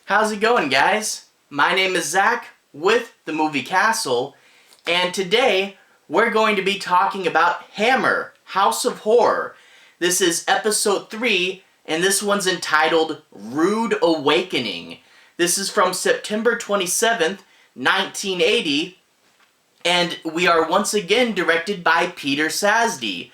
How's it going, guys? My name is Zach with the movie Castle, and today we're going to be talking about Hammer, House of Horror. This is episode 3, and this one's entitled Rude Awakening. This is from September 27th, 1980, and we are once again directed by Peter Sasdy.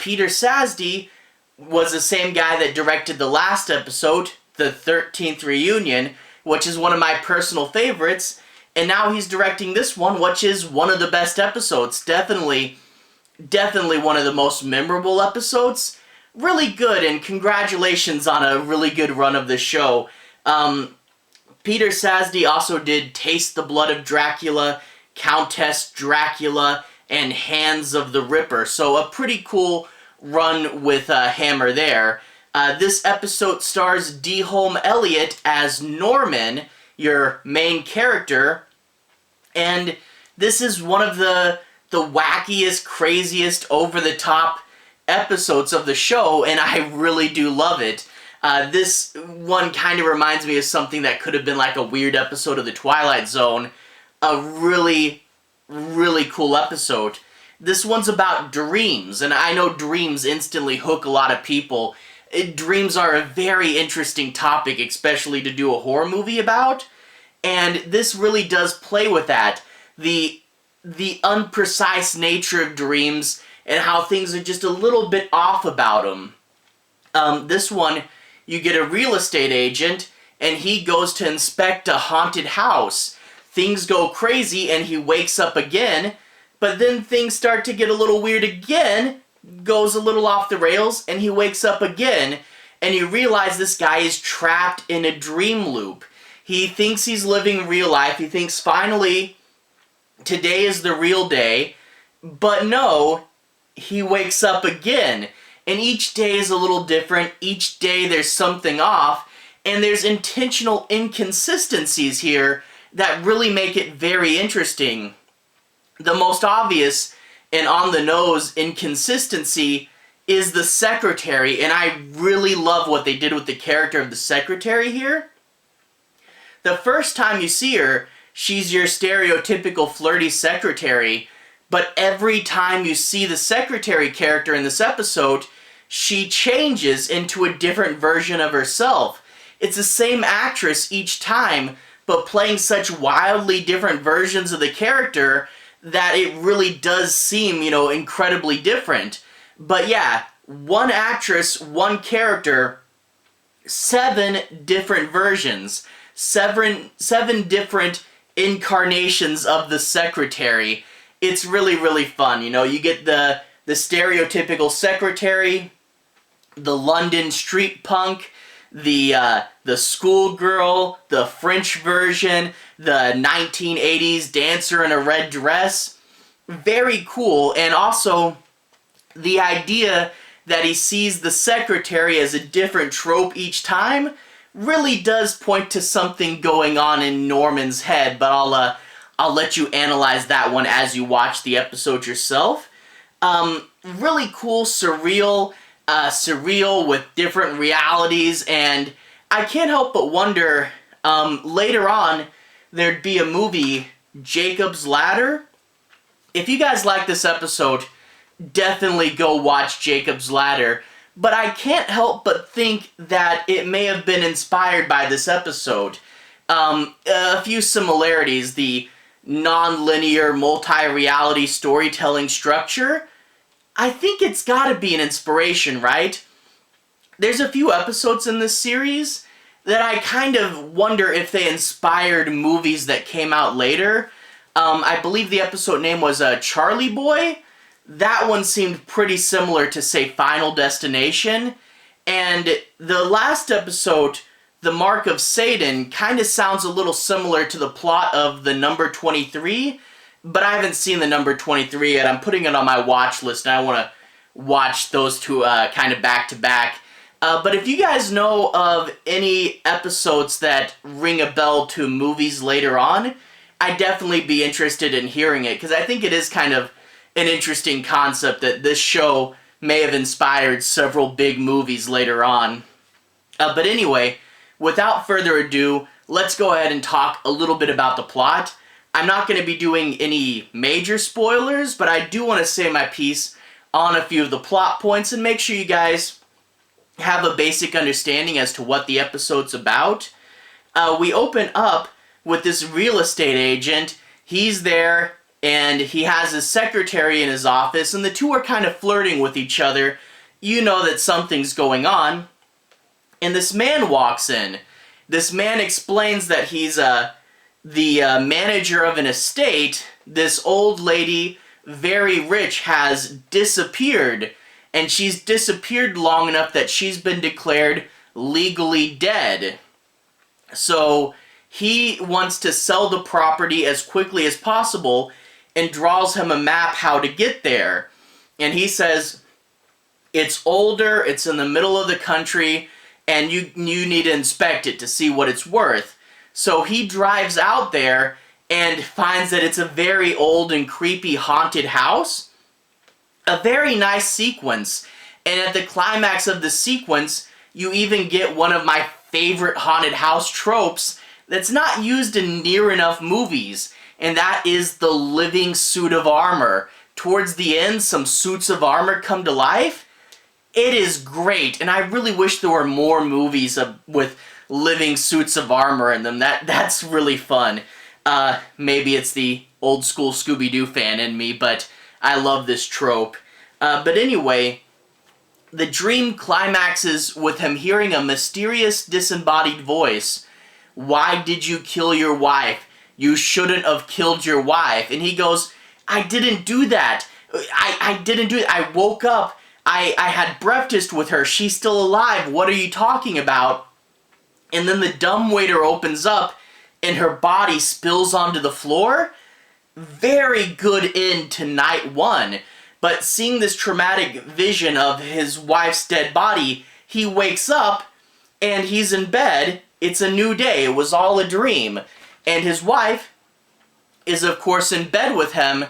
Peter Sasdy was the same guy that directed the last episode, the 13th Reunion, which is one of my personal favorites, and now he's directing this one, which is one of the best episodes. Definitely one of the most memorable episodes. Really good, and congratulations on a really good run of the show. Peter Sasdy also did Taste the Blood of Dracula, Countess Dracula, and Hands of the Ripper, so a pretty cool run with Hammer there. This episode stars Denholm Elliot as Norman, your main character, and this is one of the wackiest, craziest, over-the-top episodes of the show, and I really do love it. This one kind of reminds me of something that could have been like a weird episode of The Twilight Zone. A really, really cool episode. This one's about dreams, and I know dreams instantly hook a lot of people. Dreams are a very interesting topic, especially to do a horror movie about, and this really does play with that. The unprecise nature of dreams and how things are just a little bit off about them. This one, you get a real estate agent, and he goes to inspect a haunted house. Things go crazy, and he wakes up again, but then things start to get a little weird again, goes a little off the rails, and he wakes up again, and you realize this guy is trapped in a dream loop. He thinks he's living real life. He thinks finally today is the real day, but no, he wakes up again, and each day is a little different. Each day there's something off, and there's intentional inconsistencies here that really make it very interesting. The most obvious and on-the-nose inconsistency is the secretary, and I really love what they did with the character of the secretary here. The first time you see her, she's your stereotypical flirty secretary, but every time you see the secretary character in this episode, she changes into a different version of herself. It's the same actress each time, but playing such wildly different versions of the character that it really does seem, incredibly different. But yeah, one actress, one character, 7 different versions, 7 different incarnations of the secretary. It's really, really fun. You get the stereotypical secretary, the London street punk, the schoolgirl, the French version, the 1980s dancer in a red dress. Very cool, and also the idea that he sees the secretary as a different trope each time really does point to something going on in Norman's head, but I'll let you analyze that one as you watch the episode yourself. Really cool, surreal with different realities, and I can't help but wonder, later on, there'd be a movie, Jacob's Ladder. If you guys like this episode, definitely go watch Jacob's Ladder, but I can't help but think that it may have been inspired by this episode. A few similarities: the non-linear, multi-reality storytelling structure. I think it's gotta be an inspiration, right? There's a few episodes in this series that I kind of wonder if they inspired movies that came out later. I believe the episode name was Charlie Boy. That one seemed pretty similar to, say, Final Destination. And the last episode, The Mark of Satan, kind of sounds a little similar to the plot of The Number 23, but I haven't seen The Number 23 yet. I'm putting it on my watch list, and I want to watch those two kind of back-to-back. But if you guys know of any episodes that ring a bell to movies later on, I'd definitely be interested in hearing it, because I think it is kind of an interesting concept that this show may have inspired several big movies later on. But anyway, without further ado, let's go ahead and talk a little bit about the plot. I'm not going to be doing any major spoilers, but I do want to say my piece on a few of the plot points and make sure you guys have a basic understanding as to what the episode's about. We open up with this real estate agent. He's there, and he has his secretary in his office, and the two are kind of flirting with each other. You know that something's going on. And this man walks in. This man explains that he's the manager of an estate. This old lady, very rich, has disappeared. And she's disappeared long enough that she's been declared legally dead. So he wants to sell the property as quickly as possible and draws him a map how to get there. And he says, it's older, it's in the middle of the country, and you need to inspect it to see what it's worth. So he drives out there and finds that it's a very old and creepy haunted house. A very nice sequence, and at the climax of the sequence, you even get one of my favorite haunted house tropes that's not used in near enough movies, and that is the living suit of armor. Towards the end, some suits of armor come to life. It is great, and I really wish there were more movies with living suits of armor in them. That's really fun. Maybe it's the old school Scooby-Doo fan in me, but I love this trope. But anyway, the dream climaxes with him hearing a mysterious disembodied voice. Why did you kill your wife? You shouldn't have killed your wife. And he goes, I didn't do that. I didn't do it. I woke up. I had breakfast with her. She's still alive. What are you talking about? And then the dumbwaiter opens up and her body spills onto the floor. Very good end to night one. But seeing this traumatic vision of his wife's dead body, he wakes up and he's in bed. It's a new day. It was all a dream. And his wife is, of course, in bed with him.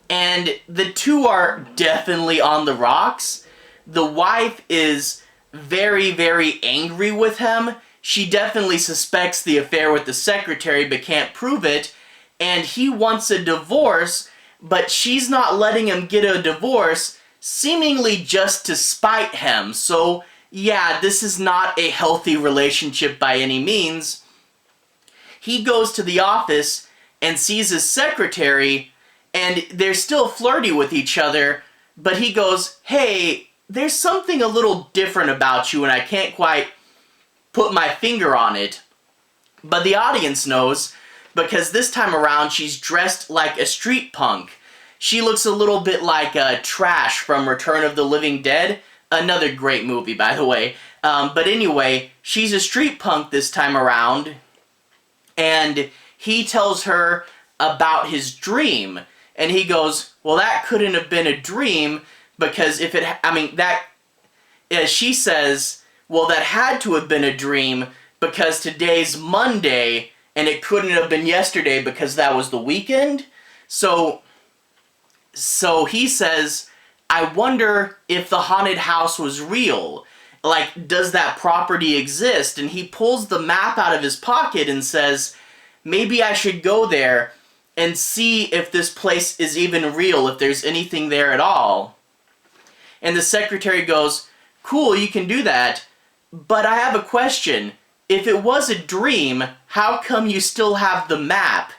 And the two are definitely on the rocks. The wife is very, very angry with him. She definitely suspects the affair with the secretary but can't prove it. And he wants a divorce, but she's not letting him get a divorce, seemingly just to spite him. So, yeah, this is not a healthy relationship by any means. He goes to the office and sees his secretary, and they're still flirty with each other, but he goes, hey, there's something a little different about you, and I can't quite put my finger on it. But the audience knows, because this time around she's dressed like a street punk. She looks a little bit like Trash from Return of the Living Dead. Another great movie, by the way. But anyway, she's a street punk this time around, and he tells her about his dream. And he goes, well, that couldn't have been a dream, because if it, she says, well, that had to have been a dream, because today's Monday, and it couldn't have been yesterday because that was the weekend. So he says, I wonder if the haunted house was real. Like, does that property exist? And he pulls the map out of his pocket and says, maybe I should go there and see if this place is even real, if there's anything there at all. And the secretary goes, cool, you can do that, but I have a question. If it was a dream, how come you still have the map?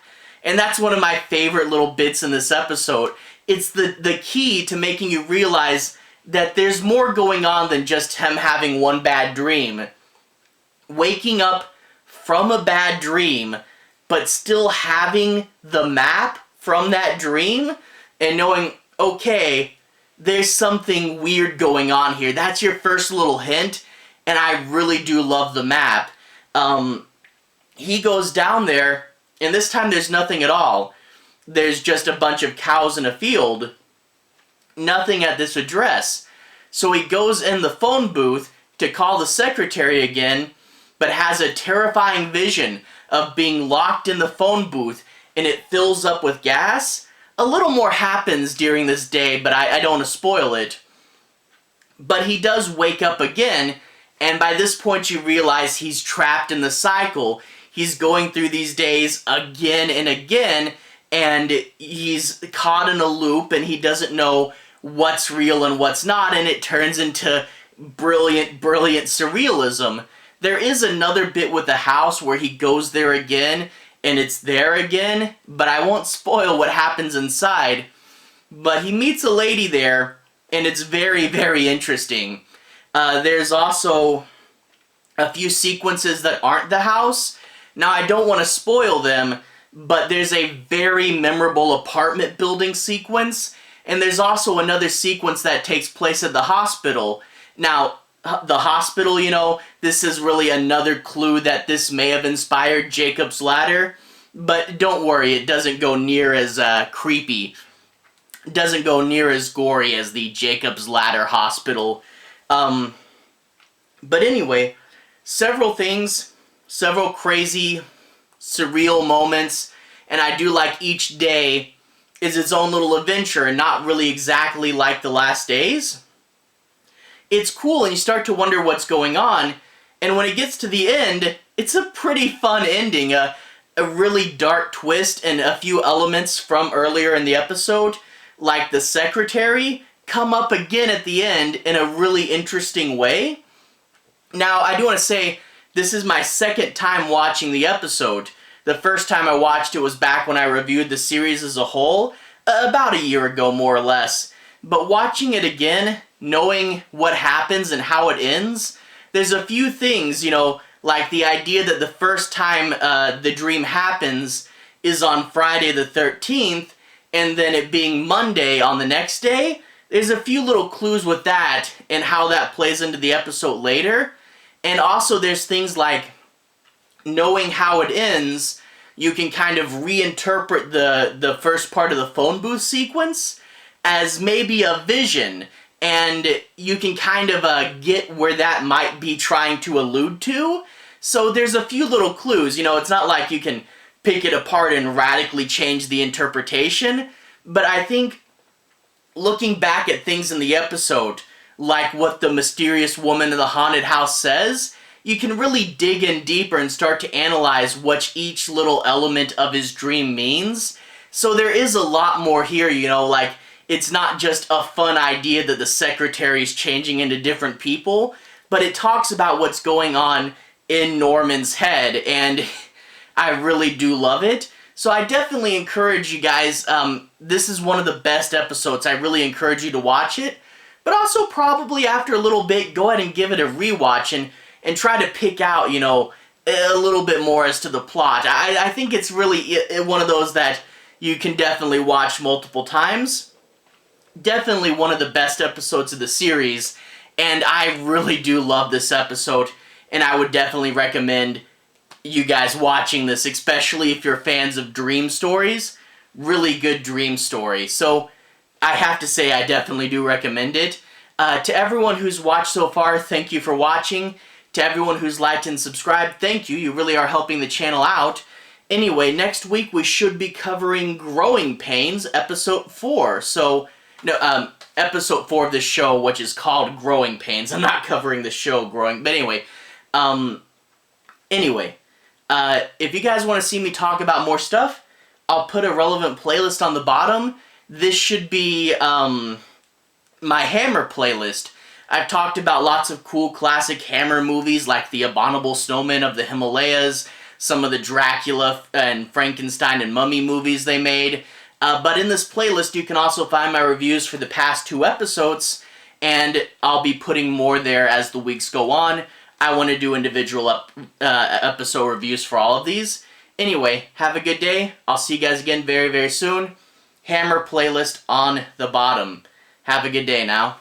And that's one of my favorite little bits in this episode. It's the key to making you realize that there's more going on than just him having one bad dream. Waking up from a bad dream, but still having the map from that dream, and knowing, okay, there's something weird going on here. That's your first little hint, and I really do love the map. He goes down there, and this time there's nothing at all. There's just a bunch of cows in a field. Nothing at this address. So he goes in the phone booth to call the secretary again, but has a terrifying vision of being locked in the phone booth, and it fills up with gas. A little more happens during this day, but I don't want to spoil it. But he does wake up again, And by this point you realize he's trapped in the cycle. He's going through these days again and again, and he's caught in a loop, and he doesn't know what's real and what's not, and it turns into brilliant surrealism. There is another bit with the house where he goes there again, and it's there again, but I won't spoil what happens inside. But he meets a lady there, and it's very interesting. There's also a few sequences that aren't the house. Now, I don't want to spoil them, but there's a very memorable apartment building sequence, and there's also another sequence that takes place at the hospital. Now, the hospital, you know, this is really another clue that this may have inspired Jacob's Ladder, but don't worry, it doesn't go near as creepy. It doesn't go near as gory as the Jacob's Ladder hospital. But anyway, several things, several crazy, surreal moments, and I do like each day is its own little adventure and not really exactly like the last days. It's cool, and you start to wonder what's going on, and when it gets to the end, it's a pretty fun ending. A really dark twist, and a few elements from earlier in the episode, like the secretary, come up again at the end in a really interesting way. Now, I do want to say, this is my second time watching the episode. The first time I watched it was back when I reviewed the series as a whole, about a year ago, more or less. But watching it again, knowing what happens and how it ends, there's a few things, you know, like the idea that the first time the dream happens is on Friday the 13th, and then it being Monday on the next day. There's a few little clues with that and how that plays into the episode later. And also there's things like, knowing how it ends, you can kind of reinterpret the first part of the phone booth sequence as maybe a vision, and you can kind of get where that might be trying to allude to. So there's a few little clues. You know, it's not like you can pick it apart and radically change the interpretation, but I think looking back at things in the episode, like what the mysterious woman in the haunted house says, you can really dig in deeper and start to analyze what each little element of his dream means. So there is a lot more here, you know, like, it's not just a fun idea that the secretary's changing into different people, but it talks about what's going on in Norman's head, and I really do love it. So I definitely encourage you guys, this is one of the best episodes. I really encourage you to watch it, but also probably after a little bit, go ahead and give it a rewatch and try to pick out, you know, a little bit more as to the plot. I think it's really one of those that you can definitely watch multiple times. Definitely one of the best episodes of the series, and I really do love this episode, and I would definitely recommend you guys watching this, especially if you're fans of dream stories. Really good dream story. So I have to say I definitely do recommend it. To everyone who's watched so far, thank you for watching. To everyone who's liked and subscribed, thank you. You really are helping the channel out. Anyway, next week we should be covering Growing Pains, episode 4. So, no, episode 4 of this show, which is called Growing Pains. I'm not covering the show Growing, but anyway. If you guys want to see me talk about more stuff, I'll put a relevant playlist on the bottom. This should be, my Hammer playlist. I've talked about lots of cool classic Hammer movies, like The Abominable Snowman of the Himalayas, some of the Dracula and Frankenstein and Mummy movies they made. But in this playlist, you can also find my reviews for the past 2 episodes, and I'll be putting more there as the weeks go on. I want to do individual episode reviews for all of these. Anyway, have a good day. I'll see you guys again very soon. Hammer playlist on the bottom. Have a good day now.